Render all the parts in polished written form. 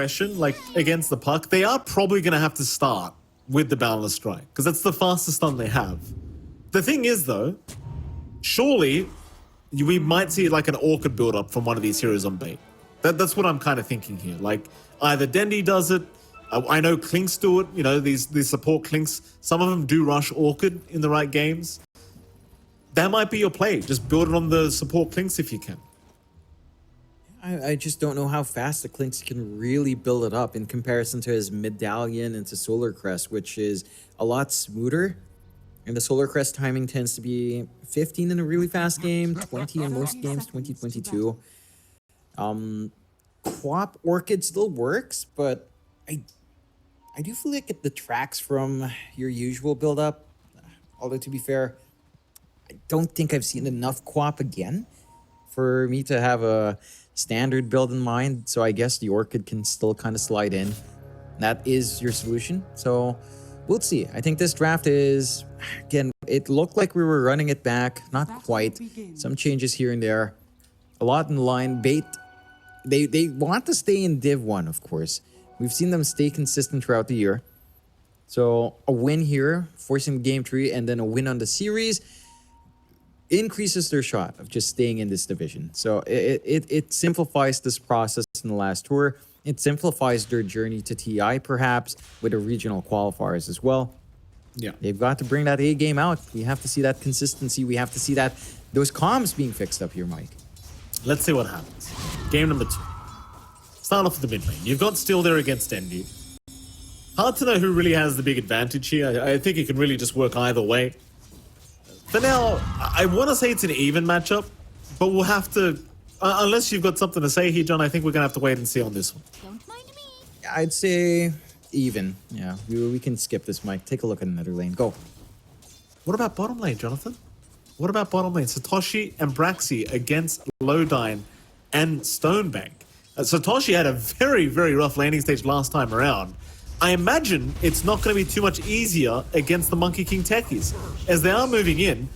question, like against the puck, they are probably going to have to start with the Boundless Strike because that's the fastest stun they have. The thing is, though, surely we might see like an Orchid build up from one of these heroes on bait. That's what I'm kind of thinking here. Like either Dendi does it. I know Clinks do it. You know, these support Clinks. Some of them do rush Orchid in the right games. That might be your play. Just build it on the support Clinks if you can. I just don't know how fast the Clinks can really build it up in comparison to his Medallion and to Solar Crest, which is a lot smoother. And the Solar Crest timing tends to be 15 in a really fast game, 20 in most games, 20-22. Quap Orchid still works, but I do feel like it detracts from your usual build-up. Although, to be fair, I don't think I've seen enough Quap again for me to have a standard build in mind. So I guess the Orchid can still kind of slide in. That is your solution. So we'll see. I think this draft is, again, it looked like we were running it back. Not quite. Some changes here and there. A lot in line. Bait, they want to stay in Div 1, of course. We've seen them stay consistent throughout the year. So a win here, forcing the game tree, and then a win on the series increases their shot of just staying in this division. So it simplifies this process in the last tour. It simplifies their journey to TI, perhaps, with the regional qualifiers as well. Yeah. They've got to bring that A game out. We have to see that consistency. We have to see that those comms being fixed up here, Mike. Let's see what happens. Game number 2. Start off with the mid lane. You've got Steel there against Dendi. Hard to know who really has the big advantage here. I think it can really just work either way. For now, I want to say it's an even matchup, but we'll have to... unless you've got something to say here, John, I think we're going to have to wait and see on this one. Don't mind me. I'd say even. Yeah, we can skip this, Mike. Take a look at another lane. Go. What about bottom lane, Jonathan? What about bottom lane? Satoshi and Braxy against Lodine and Stonebank. Satoshi had a very, very rough landing stage last time around. I imagine it's not going to be too much easier against the Monkey King techies, as they are moving in.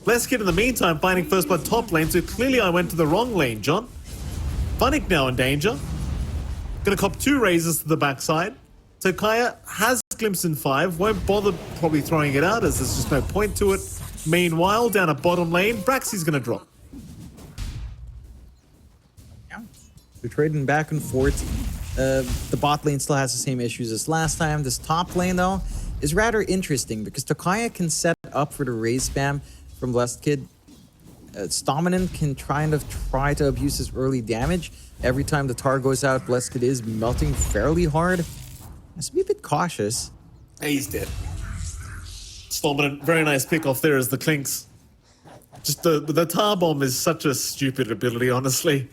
Bleskid in the meantime finding first blood top lane, so clearly I went to the wrong lane, John. Funnick now in danger. Gonna cop 2 raises to the backside. Tokaya has Glimpse in 5, won't bother probably throwing it out as there's just no point to it. Meanwhile, down at bottom lane, Braxy's gonna drop. They're trading back and forth. The bot lane still has the same issues as last time. This top lane, though, is rather interesting because Tokaya can set up for the raise spam from Bleskid. Stominant can try to abuse his early damage. Every time the tar goes out, Bleskid is melting fairly hard. Has to be a bit cautious. He's dead. Stominant, very nice pick off there as the Clinks. Just the tar bomb is such a stupid ability, honestly.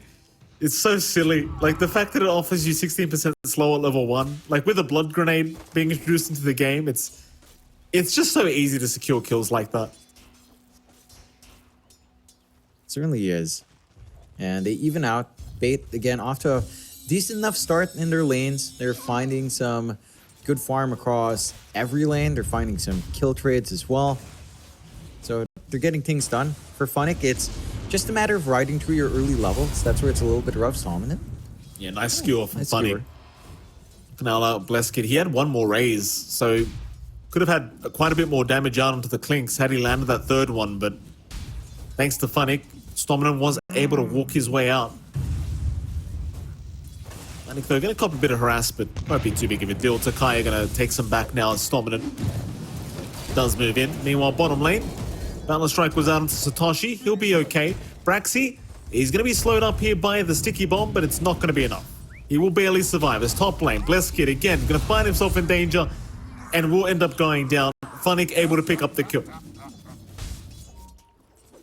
It's so silly. Like, the fact that it offers you 16% slow at level 1, like with a blood grenade being introduced into the game, it's just so easy to secure kills like that. It certainly is. And they even out. Bait, again, off to a decent enough start in their lanes. They're finding some good farm across every lane. They're finding some kill trades as well. So they're getting things done. For Funnick, it's just a matter of riding through your early levels. That's where it's a little bit rough, Stominant. Yeah, nice skewer from Nice Funny. skewer. Now out Bleskid. He had one more raise, so could have had quite a bit more damage out onto the Clinks had he landed that third one, but thanks to Funnick, Stominant was able to walk his way out. Funnick, though, going to cop a bit of harass, but won't be too big of a deal. Takaya going to take some back now as Stominant does move in. Meanwhile, bottom lane, Boundless Strike was out onto Satoshi. He'll be okay. Braxy, he's going to be slowed up here by the sticky bomb, but it's not going to be enough. He will barely survive. His top lane, Bleskid, again, going to find himself in danger and will end up going down. Funnick able to pick up the kill.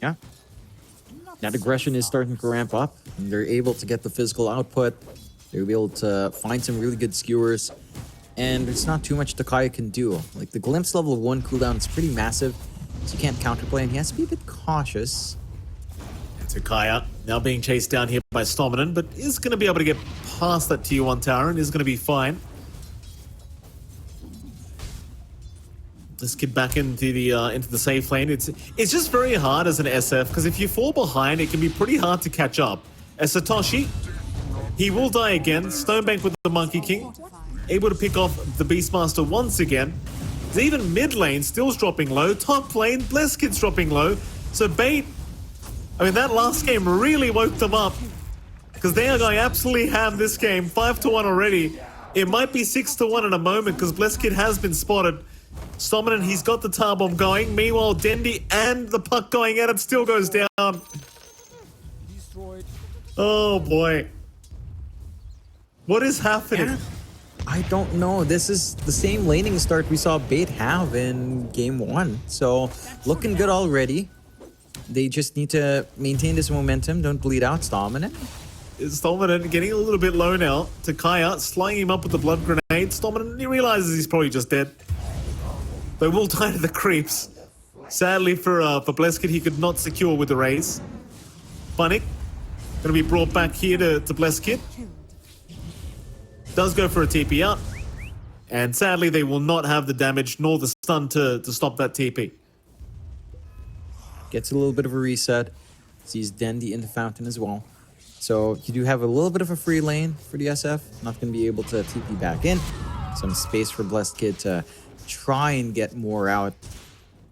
Yeah. That aggression is starting to ramp up. And they're able to get the physical output. They'll be able to find some really good skewers. And there's not too much Takaya can do. Like, the Glimpse level 1 cooldown is pretty massive, so you can't counterplay, and he has to be a bit cautious. Takaya now being chased down here by Stominant, but is going to be able to get past that tier 1 tower and is going to be fine. Let's get back into the safe lane. It's just very hard as an SF, because if you fall behind, it can be pretty hard to catch up. As Satoshi He will die again. Stonebank with the Monkey King. Able to pick off the Beastmaster once again. Even mid lane, Steel's dropping low. Top lane, Blesskid's dropping low. So Bait, I mean, that last game really woke them up. Because they are going absolutely ham this game. 5-1 already. It might be 6-1 in a moment because Blesskid has been spotted. Stominant, he's got the tar bomb going. Meanwhile, Dendi and the puck going at it still goes down. Oh boy. What is happening? Yeah. I don't know. This is the same laning start we saw Bait have in game 1. So looking good already. They just need to maintain this momentum. Don't bleed out Stominant. Stominant getting a little bit low now. Takaya sliding him up with the blood grenade. Stominant, he realizes he's probably just dead. They will die to the creeps. Sadly for Blesskid, he could not secure with the raise. Bunnick gonna be brought back here to Blesskid. Does go for a TP out. And sadly, they will not have the damage nor the stun to stop that TP. Gets a little bit of a reset. Sees Dendi in the fountain as well. So you do have a little bit of a free lane for the SF. Not going to be able to TP back in. Some space for Blesskid to try and get more out.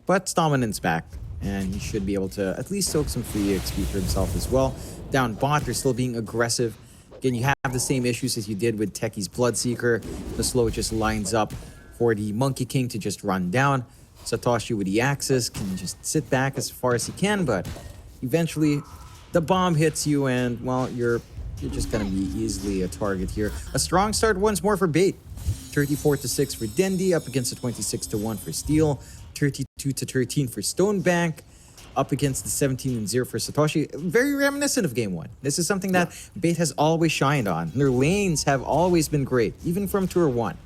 But Stominant's back. And he should be able to at least soak some free XP for himself as well. Down bot, they're still being aggressive. Again, you have the same issues as you did with Techie's Bloodseeker. The slow just lines up for the Monkey King to just run down. Satoshi with the Axis can just sit back as far as he can, but eventually the bomb hits you and, well, you're just going to be easily a target here. A strong start once more for Bait. 34-6 for Dendi, up against a 26-1 for Steel. 32-13 for Stonebank. Up against the 17-0 for Satoshi. Very reminiscent of game 1. This is something that Bait has always shined on. Their lanes have always been great, even from Tour 1.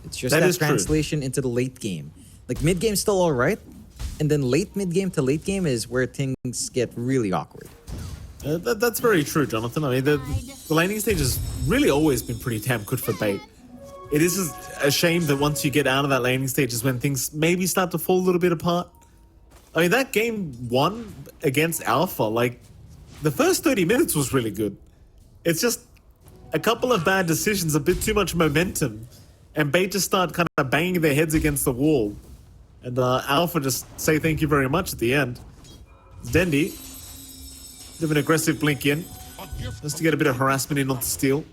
It's just that translation into the late game. Like mid-game's still all right, and then late mid-game to late game is where things get really awkward. That's very true, Jonathan. I mean, the laning stage has really always been pretty damn good for Bait. It is a shame that once you get out of that laning stage is when things maybe start to fall a little bit apart. I mean, that game 1 against Alpha, like, the first 30 minutes was really good. It's just a couple of bad decisions, a bit too much momentum, and Bait just start kind of banging their heads against the wall. And Alpha just say thank you very much at the end. Dendi, bit of an aggressive blink in, just to get a bit of harassment in onto Steel.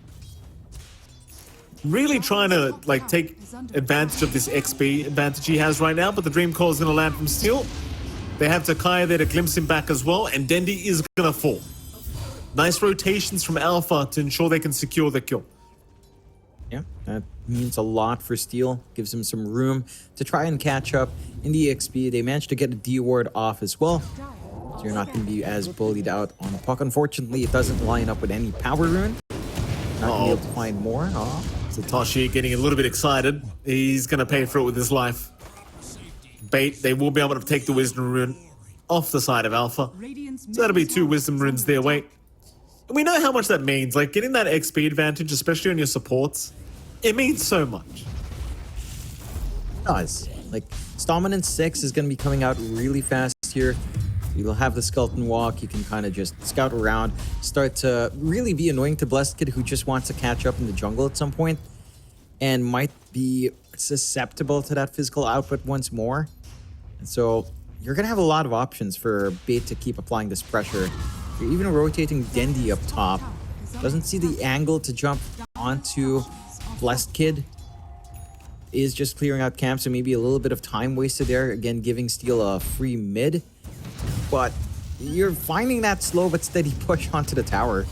Really trying to, like, take advantage of this XP advantage he has right now, but the Dream Call is going to land from Steel. They have Takaya there to glimpse him back as well, and Dendi is going to fall. Nice rotations from Alpha to ensure they can secure the kill. Yeah, that means a lot for Steel. Gives him some room to try and catch up in the XP. They managed to get a D ward off as well. So you're not going to be as bullied out on the puck. Unfortunately, it doesn't line up with any power rune. Not going to be able to find more. Satoshi getting a little bit excited. He's going to pay for it with his life. Bait, they will be able to take the Wisdom Rune off the side of Alpha. So that'll be 2 Wisdom Runes their way. And we know how much that means. Like, getting that XP advantage, especially on your supports, it means so much. It does. Like, Stominant 6 is going to be coming out really fast here. You'll have the Skeleton Walk. You can kind of just scout around, start to really be annoying to Blesskid, who just wants to catch up in the jungle at some point and might be susceptible to that physical output once more. And so you're going to have a lot of options for Bait to keep applying this pressure. You're even rotating Dendi up top. Doesn't see the angle to jump onto Blesskid. Is just clearing out camp, so maybe a little bit of time wasted there. Again, giving Steel a free mid. But you're finding that slow but steady push onto the tower.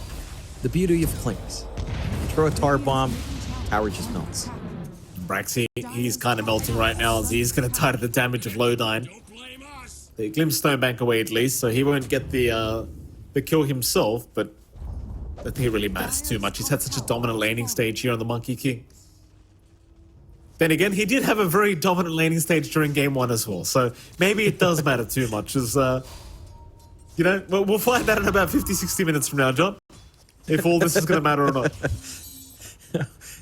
The beauty of Clinks. You throw a tar bomb, tower just melts. Braxy, he's kind of melting right now as he's going to die to the damage of Lodine. They glimpse Stonebank away at least, so he won't get the kill himself, but I think it really matters too much. He's had such a dominant laning stage here on the Monkey King. Then again, he did have a very dominant laning stage during game 1 as well, so maybe it does matter too much. As, you know, we'll find out in about 50-60 minutes from now, John, if all this is going to matter or not.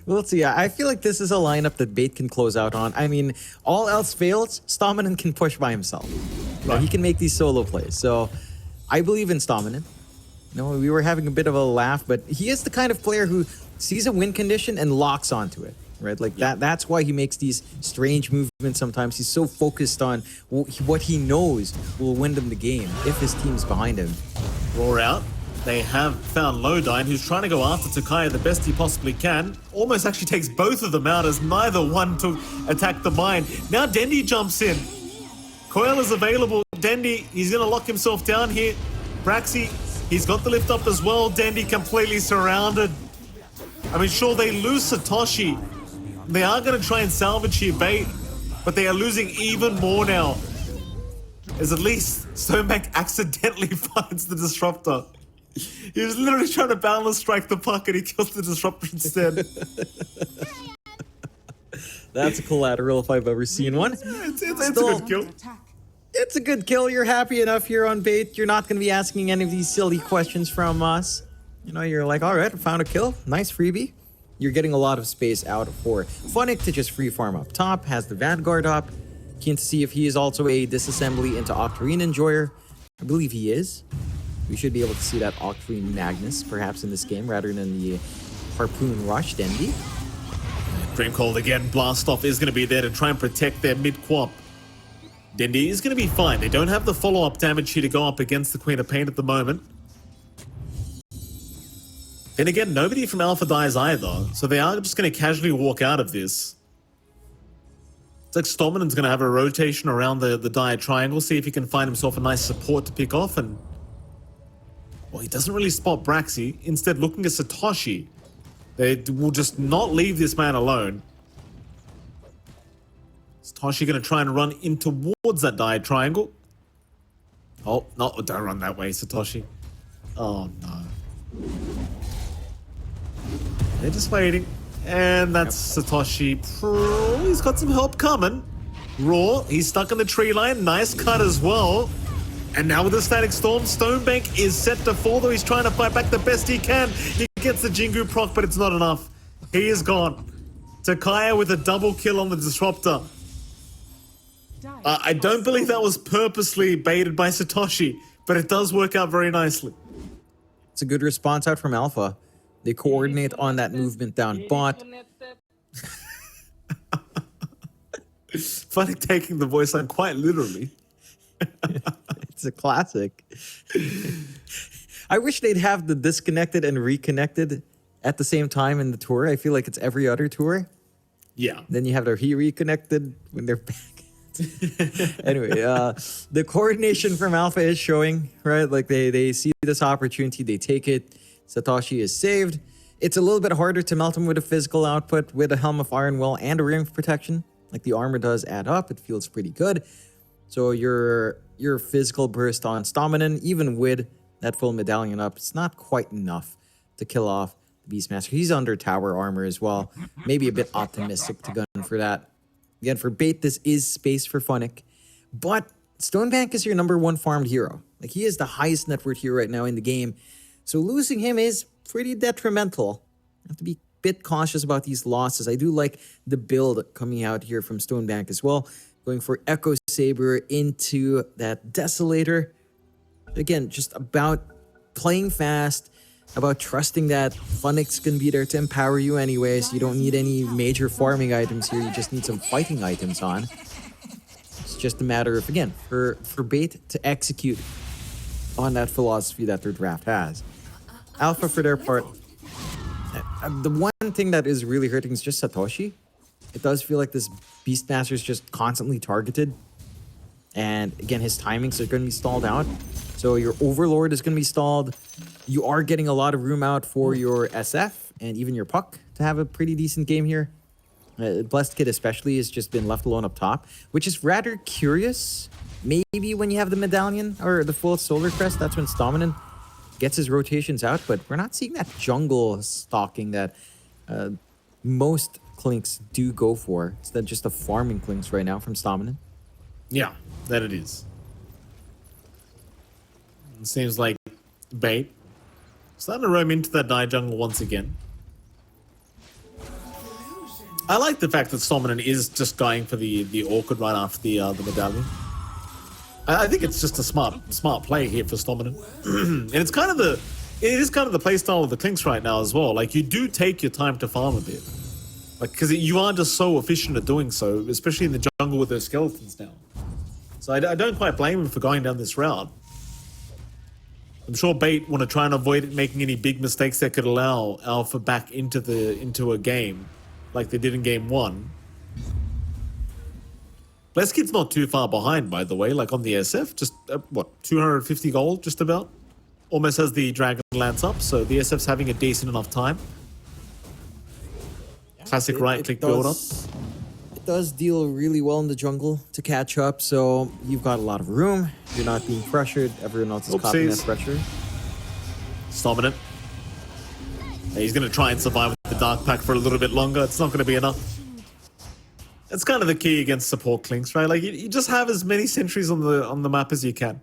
Well, let's see. I feel like this is a lineup that Bait can close out on. I mean, all else fails, Stominant can push by himself. Right. He can make these solo plays. So I believe in Stominant. No, we were having a bit of a laugh, but he is the kind of player who sees a win condition and locks onto it, right? Like that's why he makes these strange movements sometimes. He's so focused on what he knows will win them the game if his team's behind him. Roar out. They have found Lodine, who's trying to go after Takaya the best he possibly can. Almost actually takes both of them out as neither one to attack the mine. Now Dendi jumps in. Coil is available. Dendi, he's going to lock himself down here. Braxy, he's got the lift up as well. Dendi completely surrounded. I mean, sure, they lose Satoshi. They are going to try and salvage here bait, but they are losing even more now. As at least Stonebank accidentally finds the disruptor. He was literally trying to balance strike the puck and he kills the disruptor instead. That's a collateral if I've ever seen one. It's a good kill. It's a good kill. You're happy enough here on bait. You're not going to be asking any of these silly questions from us. You know, you're like, all right, I found a kill. Nice freebie. You're getting a lot of space out for Funnick to just free farm up top. Has the Vanguard up. Keen to see if he is also a disassembly into Octarine Enjoyer. I believe he is. We should be able to see that Octarine Magnus perhaps in this game rather than the Harpoon Rush Dendi. Dream Cold again. Blast Off is going to be there to try and protect their mid-quap. Dendi is going to be fine. They don't have the follow-up damage here to go up against the Queen of Pain at the moment. Then again, nobody from Alpha dies either, so they are just going to casually walk out of this. It's like Stominen's going to have a rotation around the dire triangle, see if he can find himself a nice support to pick off, and... well, he doesn't really spot Braxy, instead looking at Satoshi. They will just not leave this man alone. Satoshi going to try and run in towards that dire triangle. Oh, no, don't run that way, Satoshi. Oh, no. They're just waiting. And that's Satoshi. He's got some help coming. Raw, he's stuck in the tree line. Nice cut as well. And now with the Static Storm, Stonebank is set to fall, though he's trying to fight back the best he can. He gets the Jingu proc, but it's not enough. He is gone. Takaya with a double kill on the Disruptor. I don't believe that was purposely baited by Satoshi, but it does work out very nicely. It's a good response out from Alpha. They coordinate on that movement down bot. Funny taking the voice line quite literally. It's a classic. I wish they'd have the disconnected and reconnected at the same time in the tour. I feel like it's every other tour. Yeah. Then you have their he reconnected when they're back. Anyway, the coordination from Alpha is showing, right? Like they see this opportunity, they take it. Satoshi is saved. It's a little bit harder to melt him with a physical output, with a Helm of Iron Will and a ring of protection. Like the armor does add up, it feels pretty good. So your physical burst on Stominen, even with that full medallion up, it's not quite enough to kill off the Beastmaster. He's under tower armor as well. Maybe a bit optimistic to gun for that. Again, for bait, this is space for Funnick. But Stonebank is your #1 farmed hero. Like, he is the highest net worth hero right now in the game. So losing him is pretty detrimental. You have to be a bit cautious about these losses. I do like the build coming out here from Stonebank as well. Going for Echo Saber into that Desolator. Again, just about playing fast, about trusting that Funnick's going to be there to empower you anyways. You don't need any major farming items here. You just need some fighting items on. It's just a matter of, again, for bait to execute on that philosophy that their draft has. Alpha, for their part, the one thing that is really hurting is just Satoshi. It does feel like this Beastmaster is just constantly targeted. And again, his timings are going to be stalled out. So your Overlord is going to be stalled. You are getting a lot of room out for your SF and even your Puck to have a pretty decent game here. Blessed Kid especially has just been left alone up top, which is rather curious. Maybe when you have the medallion or the full solar crest, that's when Stominen gets his rotations out, but we're not seeing that jungle stalking that most Clinks do go for. It's not just a farming Clinks right now from Stominen. Yeah, that it is. It seems like bait starting to roam into that die jungle once again. I like the fact that Stominen is just going for the Orchid right after the medallion. I think it's just a smart play here for Stominen. And it's kind of It is kind of the playstyle of the Clinks right now as well. Like, you do take your time to farm a bit. Like, because you are just so efficient at doing so, especially in the jungle with those skeletons now. So I don't quite blame him for going down this route. I'm sure Bait want to try and avoid making any big mistakes that could allow Alpha back into a game, like they did in game 1. Bleskid's not too far behind, by the way, like on the SF, just, what, 250 gold, just about? Almost has the Dragon Lance up, so the SF's having a decent enough time. Classic right-click build-up. It does deal really well in the jungle to catch up, so you've got a lot of room. You're not being pressured. Everyone else is caught in that pressure. Stomping it. He's going to try and survive with the Dark Pack for a little bit longer. It's not going to be enough. That's kind of the key against support Clinks, right? Like, you just have as many sentries on the map as you can.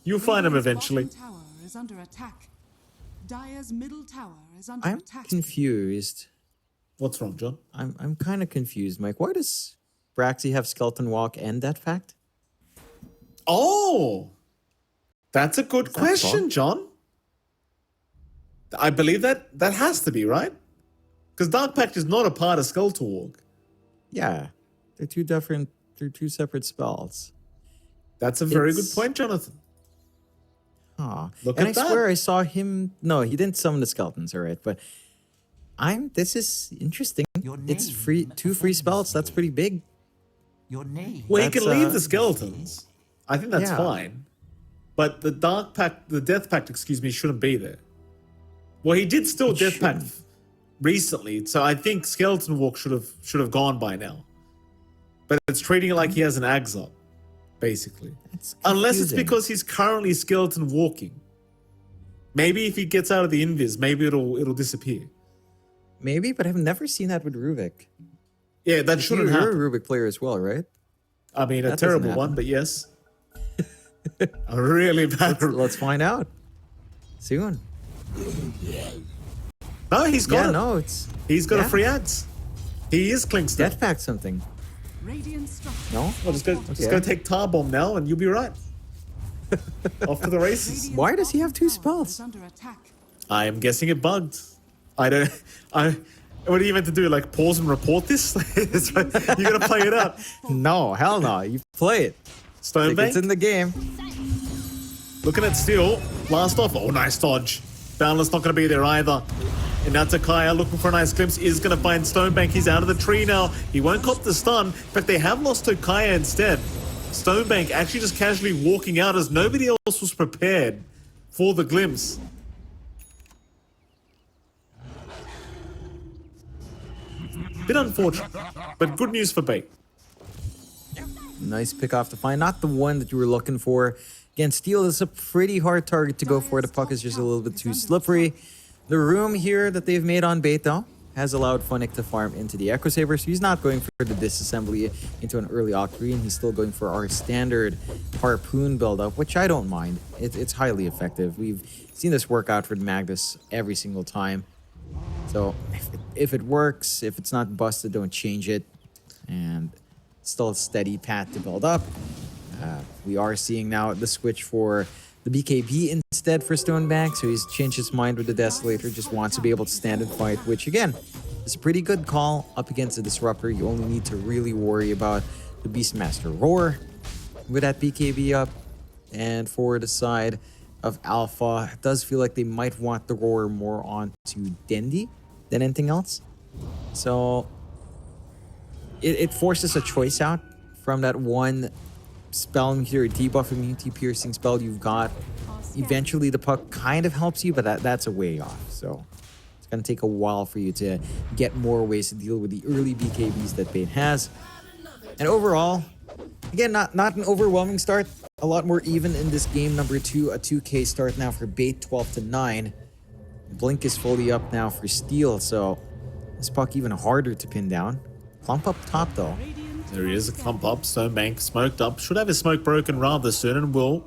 You'll find them eventually. Tower is under attack. Dire's middle tower is under I'm attack. confused. What's wrong, John? I'm kind of confused, Mike. Why does Braxy have Skeleton Walk and that fact? Oh! That's a good question, John. I believe that has to be, right? Because Dark Pact is not a part of Skeleton Walk. Yeah. They're two separate spells. That's a very good point, Jonathan. Huh. Look and at I that. swear I saw him. No, he didn't summon the skeletons, all right. But this is interesting. It's free, 2 free spells. That's pretty big. Your name. Well, he can That's, leave the skeletons. I think that's yeah. fine. But the Dark Pact, the Death Pact, excuse me, shouldn't be there. Well, he did still It Death Pact shouldn't. recently, so I think Skeleton Walk should have gone by now. But it's treating it like he has an Ags up, basically. It's Unless it's confusing. because he's currently Skeleton Walking. Maybe if he gets out of the Invis, maybe it'll disappear. Maybe, but I've never seen that with Rubik. Yeah, that shouldn't You're happen. a Rubik player as well, right? I mean, a that doesn't terrible happen. one, but yes. A really bad. Let's find out soon. No, he's got Yeah, it. no, He's got a yeah. free ads. He is Clinks now. Death Pact something. Radiant structure. No? Well, just go take Tar Bomb now, and you'll be right. Off to the races. Why does he have 2 Tower spells? is under attack. I am guessing it bugged. What are you meant to do? Like pause and report this? It's like, you gotta play it out. No, hell no. You play it. Stone Like it's Bank. in the game. Looking at Steel. Blast off. Oh, nice dodge. Boundless not gonna be there either. And now Takaya looking for a nice glimpse is gonna find Stonebank. He's out of the tree now. He won't cop the stun, but they have lost Takaya instead. Stonebank actually just casually walking out as nobody else was prepared for the glimpse. Bit unfortunate, but good news for Bait. Nice pick off to find. Not the one that you were looking for. Again, Steel is a pretty hard target to go for. The puck is just a little bit too slippery. The room here that they've made on Bait, though, has allowed Funnick to farm into the Echo Saber, so he's not going for the disassembly into an early Octarine. He's still going for our standard Harpoon build-up, which I don't mind. It's highly effective. We've seen this work out for the Magnus every single time. So if it works, if it's not busted, don't change it. And still a steady path to build up. We are seeing now the switch for the BKB instead for Stonebank, so he's changed his mind with the Desolator, just wants to be able to stand and fight, which again, is a pretty good call up against the Disruptor. You only need to really worry about the Beastmaster Roar with that BKB up. And for the side of Alpha, it does feel like they might want the Roar more onto Dendi than anything else. So it forces a choice out from that one spell meter, debuff immunity piercing spell you've got. Eventually the puck kind of helps you, but that's a way off. So it's going to take a while for you to get more ways to deal with the early BKBs that Bait has. And overall, again, not an overwhelming start. A lot more even in this game number 2. A 2K start now for Bait, 12-9. Blink is fully up now for Steel, so this puck even harder to pin down. Clump up top though. There he is, a clump up. Stonebank smoked up. Should have his smoke broken rather soon, and will.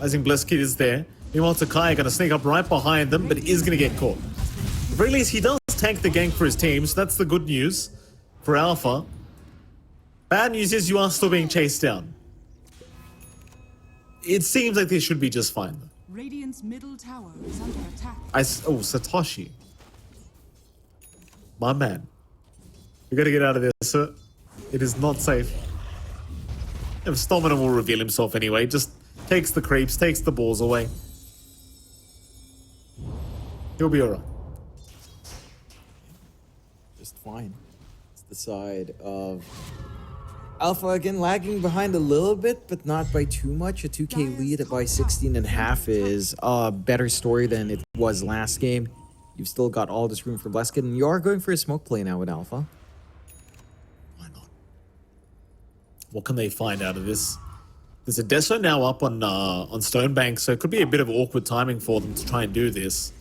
Rising Blesskid is there. Meanwhile, Takai going to sneak up right behind them, but is going to get caught. At the very least, he does tank the gank for his team, so that's the good news for Alpha. Bad news is you are still being chased down. It seems like they should be just fine, though. Radiant's middle tower is under attack. Oh, Satoshi. My man. We gotta get out of there, sir. It is not safe. If Stomina will reveal himself anyway, just takes the creeps, takes the balls away. He'll be alright. Just fine. It's the side of Alpha again lagging behind a little bit, but not by too much. A 2k lead by 16.5 is a better story than it was last game. You've still got all this room for Bleskin, and you are going for a smoke play now with Alpha. Why not? What can they find out of this? There's a Deso now up on Stonebank, so it could be a bit of awkward timing for them to try and do this.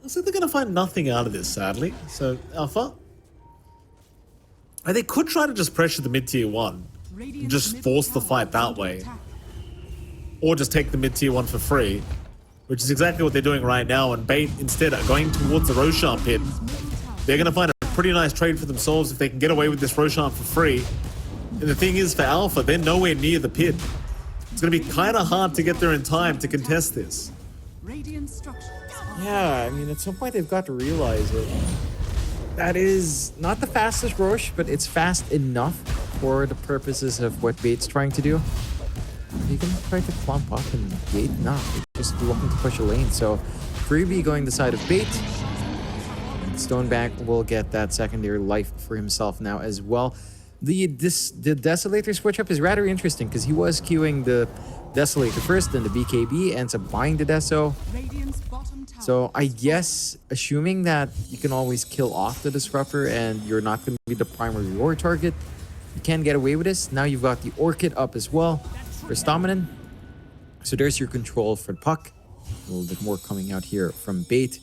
Looks like they're going to find nothing out of this, sadly. So, Alpha? They could try to just pressure the mid-tier 1. And just force the fight that way. Or just take the mid-tier 1 for free. Which is exactly what they're doing right now. And Bait, instead, are going towards the Roshan pit. They're going to find a pretty nice trade for themselves if they can get away with this Roshan for free. And the thing is, for Alpha, they're nowhere near the pit. It's going to be kind of hard to get there in time to contest this. Yeah, I mean, at some point they've got to realize it. That is not the fastest Roche, but it's fast enough for the purposes of what Bait's trying to do. Are you going to try to clump up and Bait? No, they're just looking to push a lane. So, Freebie going the side of Bait. And Stonebank will get that secondary life for himself now as well. The Desolator switch up is rather interesting because he was queuing the Desolator first, then the BKB ends up buying the Deso. So I guess, assuming that you can always kill off the Disruptor and you're not going to be the primary war target, you can get away with this. Now you've got the Orchid up as well for Stominin. So there's your control for the puck. A little bit more coming out here from Bait.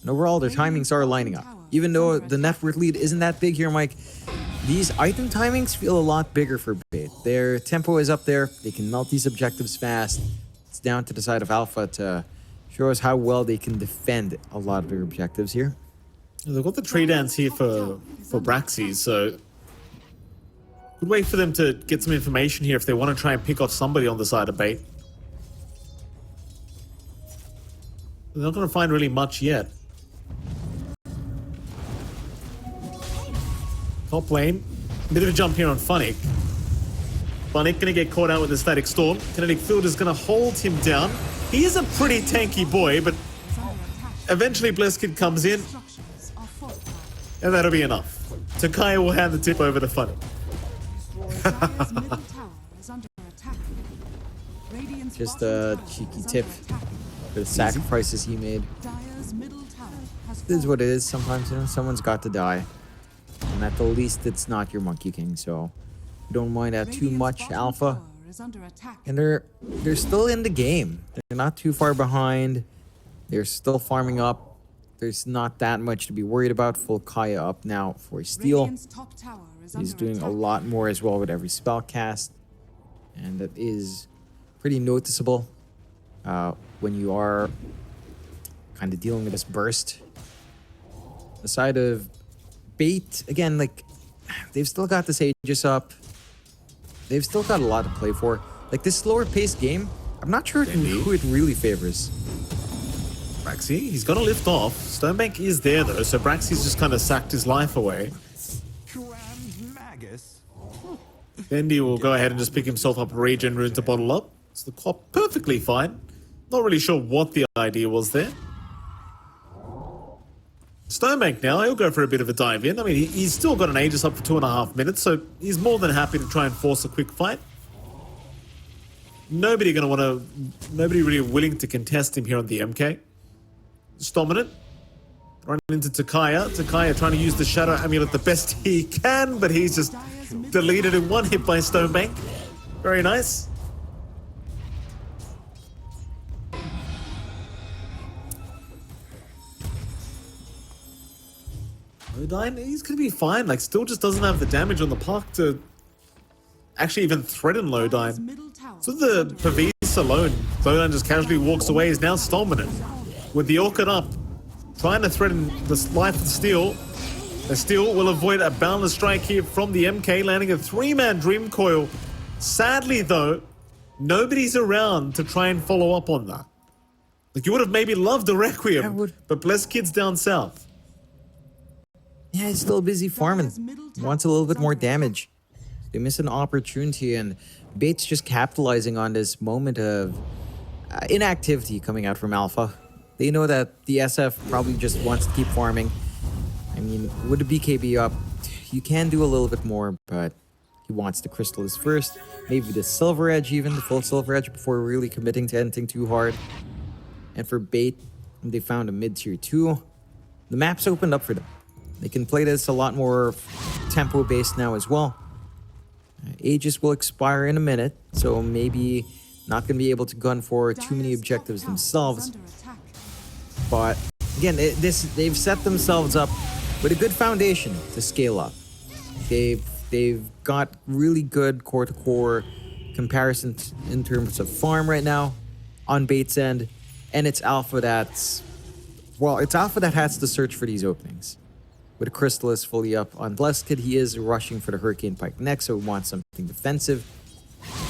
And overall, their timings are lining up. Even though the net worth lead isn't that big here, Mike, these item timings feel a lot bigger for Bait. Their tempo is up there. They can melt these objectives fast. It's down to the side of Alpha to show us how well they can defend a lot of their objectives here. They've got the tree dance here for Braxy, so good way for them to get some information here if they want to try and pick off somebody on the side of Bait. They're not going to find really much yet. Top lane, bit of a jump here on Funnick. Funnick going to get caught out with the Static Storm. Kinetic Field is going to hold him down. He is a pretty tanky boy, but eventually Bleskin comes in, and that'll be enough. Takaya will hand the tip over to Funnick. Just a cheeky tip for the sacrifices he made. This is what it is sometimes, you know, someone's got to die. And at the least, it's not your Monkey King, so you don't mind that too much, Alpha. And they're still in the game. They're not too far behind. They're still farming up. There's not that much to be worried about. Full Kaya up now for Steel. He's doing a lot more as well with every spell cast. And that is pretty noticeable when you are kind of dealing with this burst. The side of Bait, again, like, they've still got the Sages up. They've still got a lot to play for. Like, this slower paced game, I'm not sure who it really favors. Braxy, he's got to lift off. Stonebank is there though, so Braxy's just kind of sacked his life away. Bendy will go ahead and just pick himself up a regen rune to bottle up. So the cop perfectly fine. Not really sure what the idea was there. Stonebank now, he'll go for a bit of a dive in. I mean, he's still got an Aegis up for 2.5 minutes, so he's more than happy to try and force a quick fight. Nobody really willing to contest him here on the MK. Dominant. Running into Takaya. Takaya trying to use the Shadow Amulet the best he can, but he's just deleted in one hit by Stonebank. Very nice. Odine, he's going to be fine. Like, still just doesn't have the damage on the park to actually even threaten Lodine. So the Pavis alone, Lodine just casually walks away. Is now Dominant with the Orchid up, trying to threaten the life of Steel. The Steel will avoid a boundless strike here from the MK, landing a 3-man Dream Coil. Sadly, though, nobody's around to try and follow up on that. Like, you would have maybe loved a Requiem, but Blessed Kid's down south. Yeah, he's still busy farming. Wants a little bit more damage. They miss an opportunity, and Bates just capitalizing on this moment of inactivity coming out from Alpha. They know that the SF probably just wants to keep farming. I mean, with the BKB up, you can do a little bit more, but he wants the Chrysalis first. Maybe the Silver Edge even, the full Silver Edge, before really committing to anything too hard. And for Bait, they found a mid-tier 2. The map's opened up for them. They can play this a lot more tempo-based now as well. Aegis will expire in a minute, so maybe not going to be able to gun for too many objectives themselves. But again, they've set themselves up with a good foundation to scale up. They've got really good core-to-core comparisons in terms of farm right now on Bait's end, and it's Alpha that's... Well, it's Alpha that has to search for these openings. With Chrysalis fully up on Blessed Kid, he is rushing for the Hurricane Pike next, so he wants something defensive.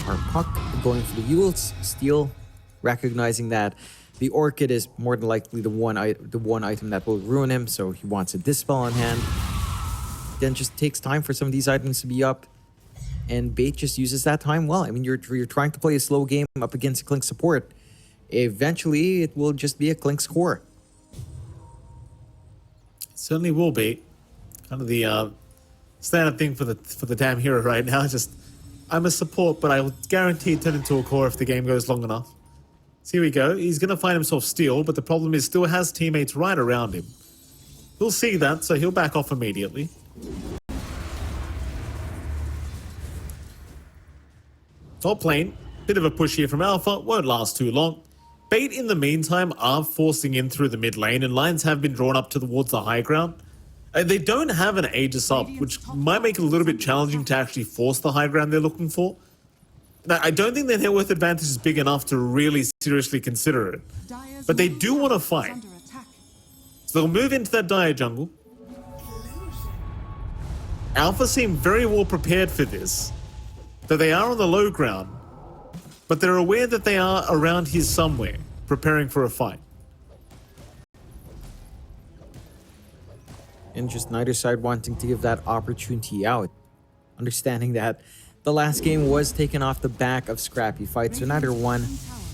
Our Puck going for the Yules. Steel, recognizing that the Orchid is more than likely the one item that will ruin him, so he wants a Dispel on hand. Then just takes time for some of these items to be up, and Bait just uses that time well. I mean, you're trying to play a slow game up against a Clink support. Eventually, it will just be a Clink score. Certainly will be. Kind of the standard thing for the damn hero right now. Just, I'm a support, but I will guarantee turn into a core if the game goes long enough. So here we go. He's going to find himself Steel, but the problem is Steel has teammates right around him. He'll see that, so he'll back off immediately. Top lane, bit of a push here from Alpha, won't last too long. Bait, in the meantime, are forcing in through the mid lane, and lines have been drawn up towards the high ground. They don't have an Aegis up, which might make it a little bit challenging to actually force the high ground they're looking for. Now, I don't think their net worth advantage is big enough to really seriously consider it. But they do want to fight. So they'll move into that Dire jungle. Alpha seem very well prepared for this. Though they are on the low ground. But they're aware that they are around here somewhere, preparing for a fight. And just neither side wanting to give that opportunity out. Understanding that the last game was taken off the back of scrappy fights, so neither one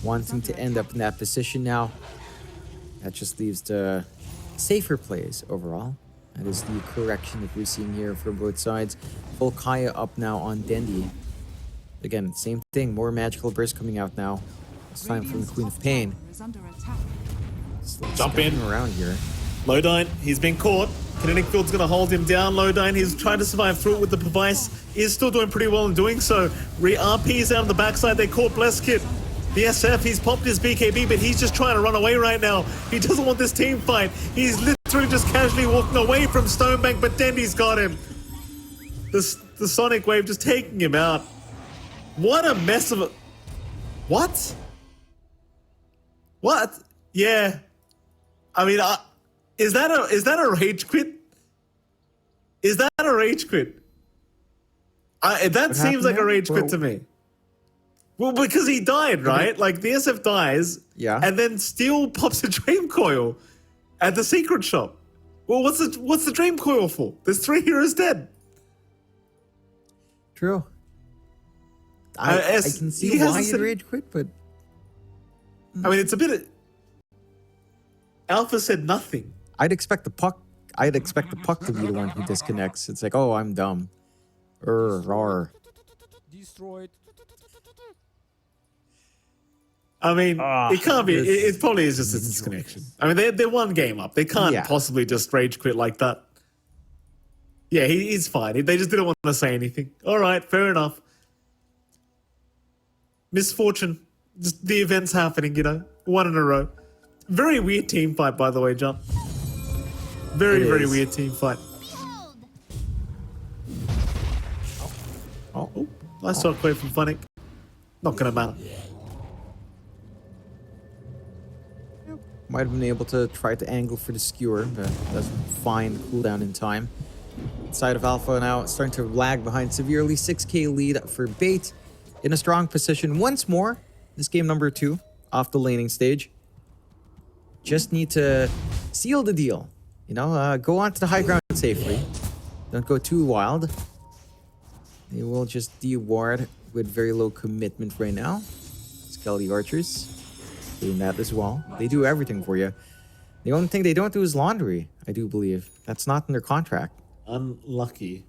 wanting to end up in that position now. That just leaves the safer plays overall. That is the correction that we're seeing here for both sides. Full Kaya up now on Dendi. Again, same thing, more magical burst coming out now. It's time from the Queen of Pain. Jump in around here. Lodine, he's been caught. Kinetic Field's going to hold him down. Lodine, he's trying to survive through it with the device. Is still doing pretty well in doing so. RP's out on the backside. They caught Blessed Kid. The SF, he's popped his BKB, but he's just trying to run away right now. He doesn't want this team fight. He's literally just casually walking away from Stonebank, but Dendy's got him. The Sonic Wave just taking him out. What a mess of a... What? What? Yeah. I mean, is that a rage quit? Is that a rage quit? That seems like a rage quit to me. Well, because he died, right? Like, the SF dies, yeah, and then Steel pops a Dream Coil at the secret shop. Well, what's the Dream Coil for? There's 3 heroes dead. True. I can see why you'd rage quit, but... I mean, it's a bit of... Alpha said nothing. I'd expect the Puck to be the one who disconnects. It's like, oh, I'm dumb. Rawr. Destroyed. I mean, it can't be. It probably is just a disconnection. I mean, they're one game up. They can't possibly just rage quit like that. Yeah, he's fine. They just didn't want to say anything. All right, fair enough. Misfortune. Just the events happening, you know. 1 in a row. Very weird team fight, by the way, John. Very weird team fight. Oh, nice shockwave from Funnick. Not gonna matter. Might have been able to try to angle for the skewer, but doesn't find cooldown in time. side of Alpha now starting to lag behind severely. 6k lead for Bait in a strong position once more. This game number 2 off the laning stage. Just need to seal the deal. You know, go onto the high ground safely. Don't go too wild. They will just de-ward with very low commitment right now. Skelly Archers doing that as well. They do everything for you. The only thing they don't do is laundry, I do believe. That's not in their contract. Unlucky.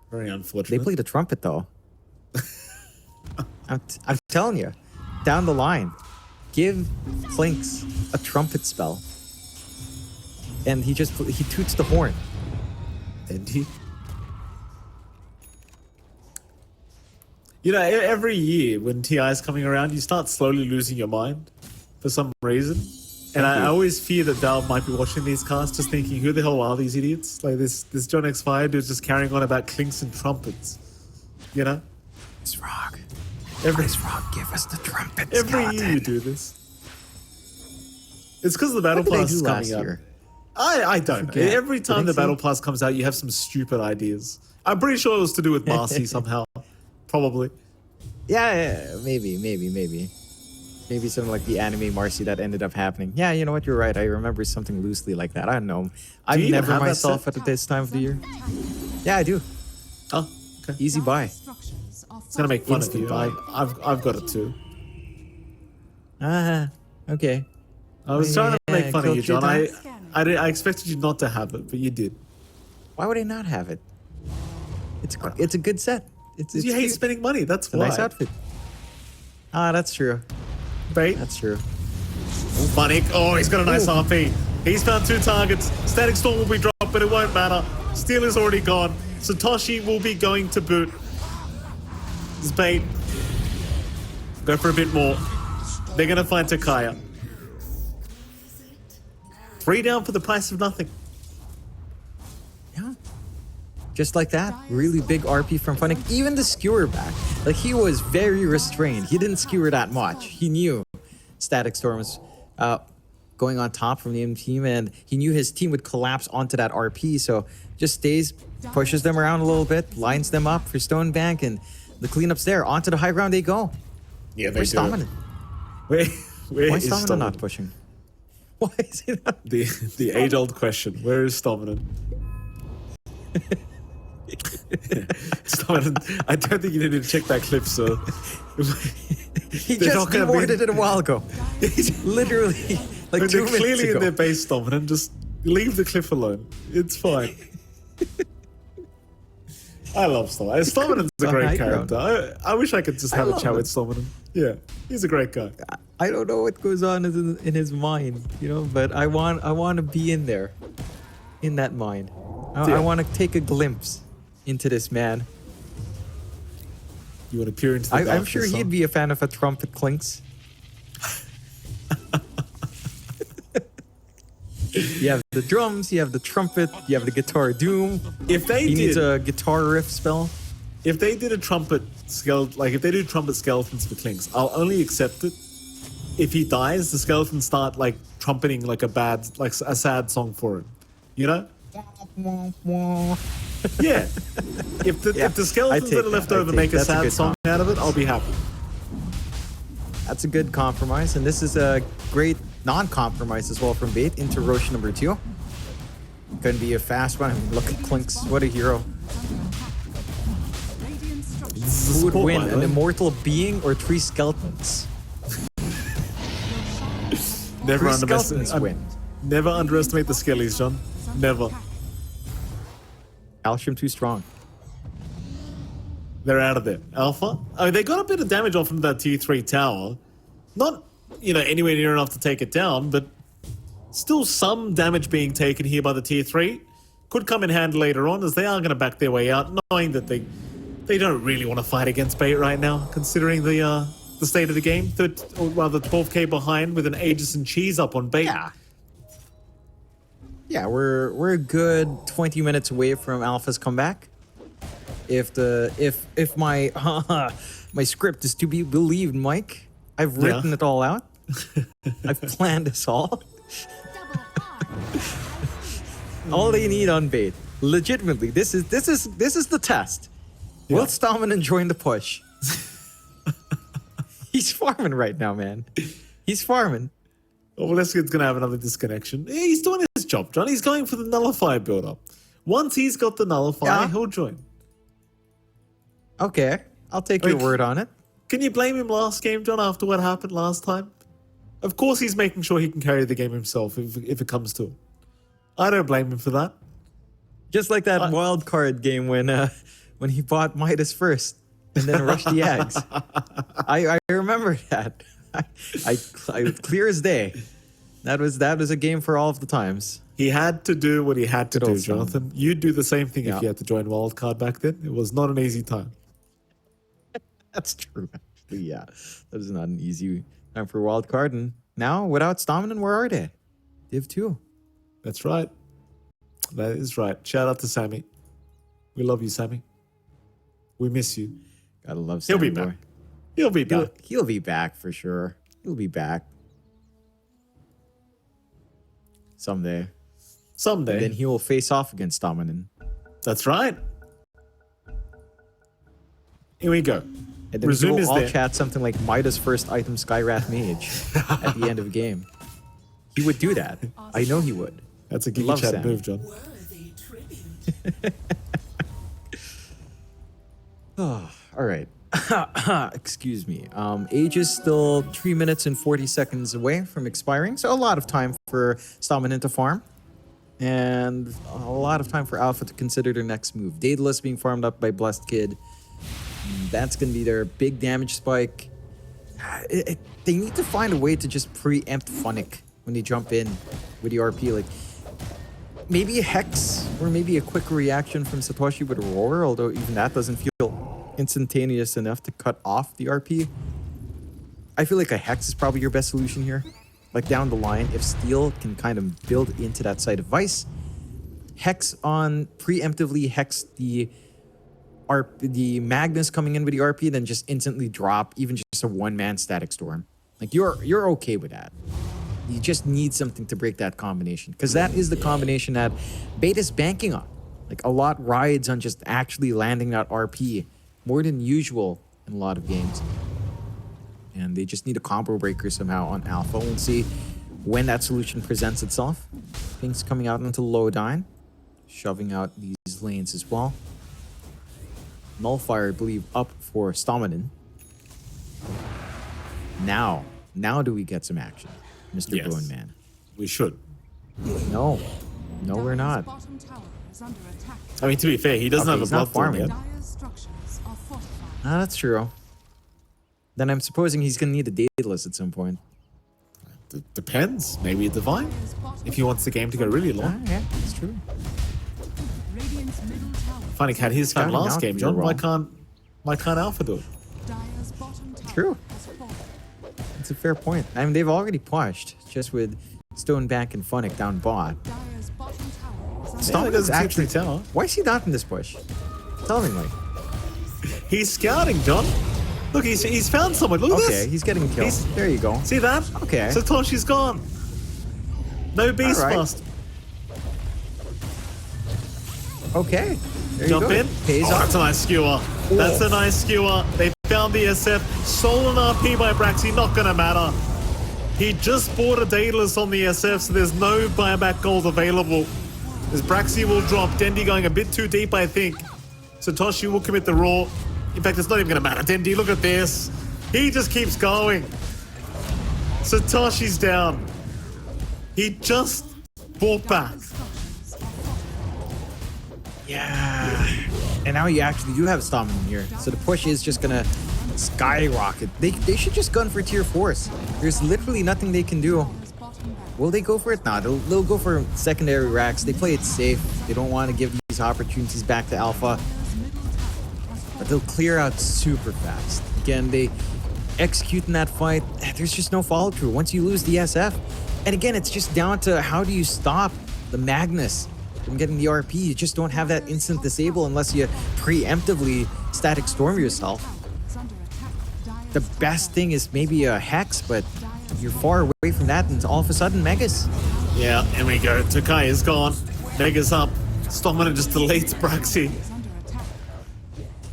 Very unfortunate. They play the trumpet though. I'm telling you, down the line, give Clinks a trumpet spell, and he toots the horn. And he. You know, every year when TI is coming around, you start slowly losing your mind for some reason. And I always fear that Valve might be watching these casts just thinking, who the hell are these idiots? Like this John X Fire dude's just carrying on about clinks and trumpets. You know? It's Rock. Every Give us the trumpet. Every year you do this. It's because the Battle Pass is coming out. I don't know. Every time the Battle Pass comes out, you have some stupid ideas. I'm pretty sure it was to do with Marcy somehow. Probably. Yeah, maybe. Maybe something like the anime Marcy that ended up happening. Yeah, you know what? You're right. I remember something loosely like that. I don't know. I'm never myself at this time of the year. Yeah, I do. Oh, okay. Easy buy. It's gonna make fun of you. I've got it too. Okay. I was trying to make fun of you, John. I expected you not to have it, but you did. Why would I not have it? It's a good set. It's you hate spending money. That's why. A nice outfit. That's true. Bait. That's true. Funny. Oh, he's got a nice RP. He's found 2 targets. Static Storm will be dropped, but it won't matter. Steel is already gone. Satoshi will be going to boot. It's Bait. Go for a bit more. They're going to find Takaya. 3 down for the price of nothing. Yeah. Just like that. Really big RP from Funnick. Even the skewer back. Like, he was very restrained. He didn't skewer that much. He knew Static Storm was going on top from the enemy team, and he knew his team would collapse onto that RP, so just stays, pushes them around a little bit, lines them up for Stone Bank, and the cleanup's there. Onto the high ground they go. Yeah, they Where's do. Dominant? Why is Dominant not pushing? Why is he not? The age-old question. Where is Dominant? I don't think you need to check that clip, so he just rewarded it a while ago. Literally, like 2 they're minutes clearly ago. in their base, Dominant. Just leave the cliff alone. It's fine. I love Dominant. Dominant's a great character. I wish I could just have a chat with Dominant. Yeah, he's a great guy. I don't know what goes on in his mind, you know, but I want to be in there, in that mind. I want to take a glimpse into this man. You want to peer into the darkness, I'm sure he'd be a fan of a trumpet clinks. You have the drums, you have the trumpet, you have the guitar doom. If they he needs a guitar riff spell. If they did a trumpet skeleton, like if they do trumpet skeletons for Clinks, I'll only accept it if he dies. The skeletons start like trumpeting like a sad song for him. You know? Yeah. If the skeletons that are left over make a sad song out of it, I'll be happy. That's a good compromise, and this is a great non-compromise as well from Bait into Roche number 2. Couldn't be a fast one. I mean, look at Clinks, what a hero. Who would win, an immortal being or 3 skeletons? Never Never underestimate the skellies, John. Never. Alsham too strong. They're out of there. Alpha? Oh, they got a bit of damage off from that tier 3 tower. Not, anywhere near enough to take it down, but still some damage being taken here by the tier 3. Could come in handy later on, as they are going to back their way out, knowing that they don't really want to fight against Bait right now, considering the state of the game. Or rather 12k behind with an Aegis and Cheese up on Bait. Yeah, we're a good 20 minutes away from Alpha's comeback. If my my script is to be believed, Mike, I've written it all out. I've planned this all. All they need on Bait Legitimately, this is the test. Will Stamina join the push? He's farming right now, man. He's farming. Oh, well, Leskid's going to have another disconnection. Yeah, he's doing his job, John. He's going for the nullifier build-up. Once he's got the nullifier, he'll join. Okay, I'll take your word on it. Can you blame him last game, John, after what happened last time? Of course he's making sure he can carry the game himself if it comes to it. I don't blame him for that. Just like that wild card game when he bought Midas first and then rushed the eggs. I remember that. I clear as day. That was a game for all of the times. He had to do what he had to do, Jonathan. You'd do the same thing if you had to join wildcard back then. It was not an easy time. That's true, actually. Yeah, that is not an easy time for wildcard. And now, without Stamina, where are they? Div 2. That's right. That is right. Shout out to Sammy. We love you, Sammy. We miss you. Gotta love Sammy. He'll be back. He'll be back. He'll be back for sure. He'll be back. Someday. And then he will face off against Dominan. That's right. Here we go. And then Resume we'll is all there. chat something like Midas first item Skywrath Mage at the end of a game. He would do that. I know he would. That's a Giga Love Chat Sam. move, John. Oh, all right. Excuse me. Age is still 3 minutes and 40 seconds away from expiring, so a lot of time for Stamina to farm. And a lot of time for Alpha to consider their next move. Daedalus being farmed up by Blessed Kid. That's going to be their big damage spike. They need to find a way to just preempt Funnick when they jump in with the RP. Like, maybe a Hex or maybe a quick reaction from Satoshi with a Roar, although even that doesn't feel instantaneous enough to cut off the RP. I feel like a Hex is probably your best solution here. Like down the line, if Steel can kind of build into that side of Vice, Hex on preemptively Hex the Magnus coming in with the RP, then just instantly drop even just a one-man Static Storm. Like you're okay with that. You just need something to break that combination, because that is the combination that Beta's banking on. Like a lot rides on just actually landing that RP more than usual in a lot of games. And they just need a combo breaker somehow on Alpha. We'll see when that solution presents itself. Things coming out into Lodine, shoving out these lanes as well. Nullifier, I believe, up for Stamina. Now do we get some action, Mr. Yes. Bone Man? We should. No, we're not. Bottom tower is under attack. I mean, to be fair, he doesn't have a he's not bloodthorn farming. yet. Dire's structures are fortified. Ah, that's true. Then I'm supposing he's gonna need a Daedalus at some point. Depends. Maybe a Divine. If he wants the game to go really Ah, long. yeah, that's true. Radiant's middle tower. Funny had his fan Scouting last out game, for John. your Why can't Alpha do it? Dire's bottom tower True. has fallen. It's a fair point. I mean, they've already pushed, just with Stonebank and Funnick down bot. Dire's bottom tower is under Stop Stonebank's doesn't actually... actually tell. Why is he not in this push? Tell me, Mike. He's scouting, John. Look, he's found someone. Look at Okay, this. he's getting killed. He's- There you go. See that? Okay. Satoshi's gone. No beast All right. fast. Okay. There Jump you go. in. Pays Oh, off. that's a nice skewer. That's a nice skewer. They found the SF. Stolen RP by Braxy. Not going to matter. He just bought a Daedalus on the SF, so there's no buyback gold available. As Braxy will drop. Dendi going a bit too deep, I think. Satoshi will commit the Raw. In fact, it's not even going to matter. Dendi, look at this. He just keeps going. Satoshi's down. He just bought back. Yeah. And now you actually do have Stamina here. So the push is just gonna skyrocket. They should just gun for tier 4s. There's literally nothing they can do. Dire's bottom barracks. Will they go for it? Nah, they'll go for secondary racks. They play it safe. They don't want to give these opportunities back to Alpha. Dire's middle tower has fallen. But they'll clear out super fast. Again, they execute in that fight. There's just no follow through once you lose the SF. And again, it's just down to how do you stop the Magnus from getting the RP. You just don't have that instant disable unless you preemptively static storm yourself. Is under attack. Dire's The best thing is maybe a Hex, but you're far away from that, and all of a sudden, Megas. Yeah, here we go. Takai is gone. Mega's up. Stockman just deletes Braxy. Is under attack.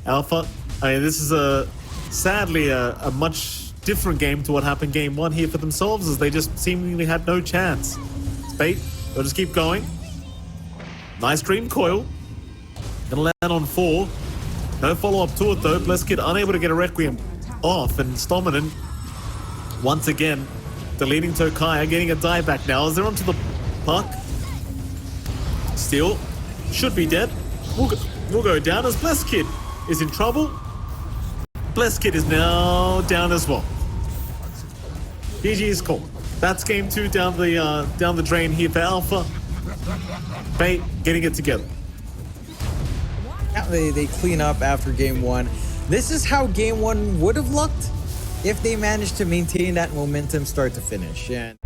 Alpha, I mean, this is sadly a much different game to what happened game 1 here for themselves, as they just seemingly had no chance. Spate, they'll just keep going. Nice Dream Coil. Gonna land on 4. No follow-up to it though. Blesskid unable to get a Requiem off, and Stominen once again deleting Tokaya, getting a dieback now as they're onto the puck. Still should be dead. We'll go down as Blesskid is in trouble. Blesskid is now down as well. GG's call. That's game 2 down the drain here for Alpha. Bait getting it together. They clean up after game 1. This is how game 1 would have looked if they managed to maintain that momentum start to finish. And